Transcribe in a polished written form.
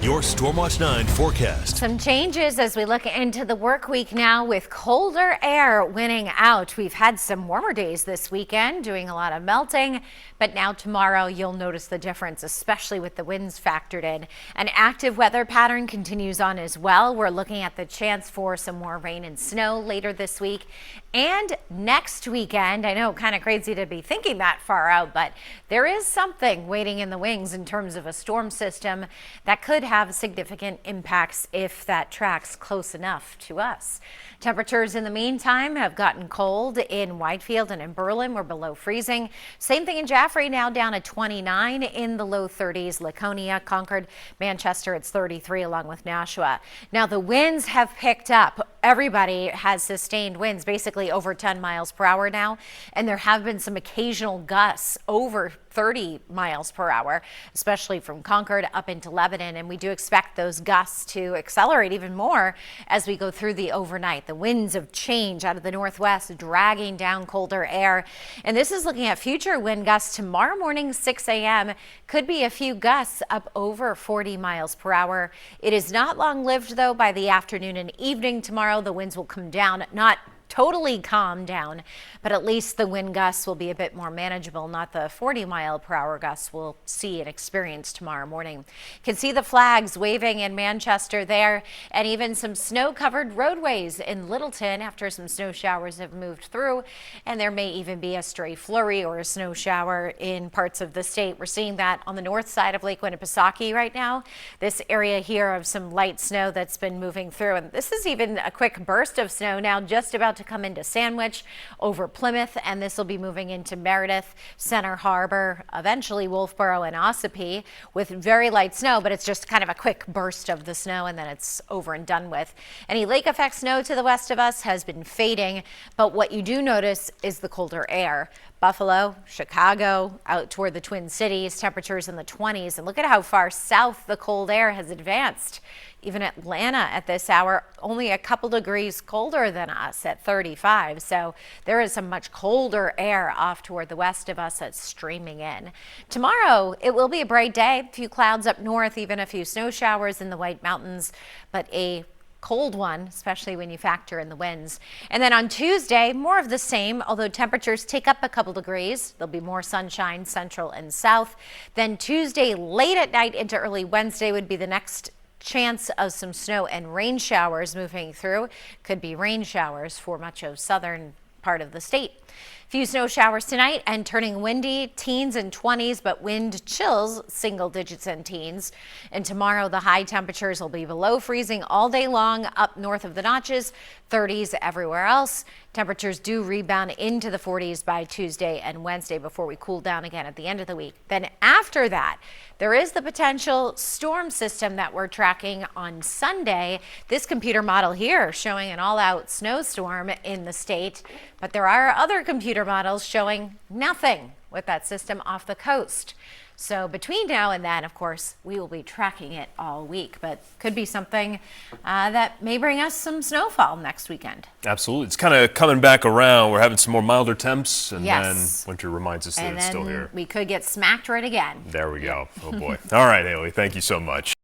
Your Stormwatch 9 forecast. Some changes as we look into the work week now with colder air winning out. We've had some warmer days this weekend, doing a lot of melting, but now tomorrow you'll notice the difference, especially with the winds factored in. An active weather pattern continues on as well. We're looking at the chance for some more rain and snow later this week and next weekend. I know, kind of crazy to be thinking that far out, but there is something waiting in the wings in terms of a storm system that could have significant impacts if that tracks close enough to us. Temperatures in the meantime have gotten cold in Whitefield and in Berlin. We're below freezing. Same thing in Jaffrey, now down at 29, in the low 30s. Laconia, Concord, Manchester, it's 33 along with Nashua. Now the winds have picked up. Everybody has sustained winds basically over 10 miles per hour now, and there have been some occasional gusts over 30 miles per hour, especially from Concord up into Lebanon, and we do expect those gusts to accelerate even more as we go through the overnight. The winds of change out of the northwest dragging down colder air, and this is looking at future wind gusts tomorrow morning 6 a.m. Could be a few gusts up over 40 miles per hour. It is not long-lived though. By the afternoon and evening tomorrow, the winds will come down, not totally calm down, but at least the wind gusts will be a bit more manageable, not the 40-mile-per-hour gusts we'll see and experience tomorrow morning. You can see the flags waving in Manchester there, and even some snow-covered roadways in Littleton after some snow showers have moved through, and there may even be a stray flurry or a snow shower in parts of the state. We're seeing that on the north side of Lake Winnipesaukee right now. This area here of some light snow that's been moving through, and this is even a quick burst of snow now just about to come into Sandwich over Plymouth, and this will be moving into Meredith, Center Harbor, eventually Wolfboro and Ossipee with very light snow, but it's just kind of a quick burst of the snow and then it's over and done with. Any lake effect snow to the west of us has been fading, but what you do notice is the colder air. Buffalo, Chicago, out toward the Twin Cities, temperatures in the 20s, and look at how far south the cold air has advanced. Even Atlanta at this hour, only a couple degrees colder than us at 35. So there is some much colder air off toward the west of us that's streaming in. Tomorrow, it will be a bright day. A few clouds up north, even a few snow showers in the White Mountains, but a cold one, especially when you factor in the winds. And then on Tuesday, more of the same, although temperatures tick up a couple degrees. There'll be more sunshine central and south. Then Tuesday late at night into early Wednesday would be the next chance of some snow and rain showers moving through. Could be rain showers for much of southern part of the state. Few snow showers tonight and turning windy, teens and 20s, but wind chills single digits and teens. And tomorrow the high temperatures will be below freezing all day long up north of the notches, 30s everywhere else. Temperatures do rebound into the 40s by Tuesday and Wednesday before we cool down again at the end of the week. Then after that, there is the potential storm system that we're tracking on Sunday. This computer model here showing an all-out snowstorm in the state, but there are other computer models showing nothing with that system off the coast. So between now and then, of course, we will be tracking it all week, but could be something that may bring us some snowfall next weekend. Absolutely. It's kind of coming back around. We're having some more milder temps, and yes, then winter reminds us that and it's still here. We could get smacked right again. There we go. Oh boy. All right, Haley, thank you so much.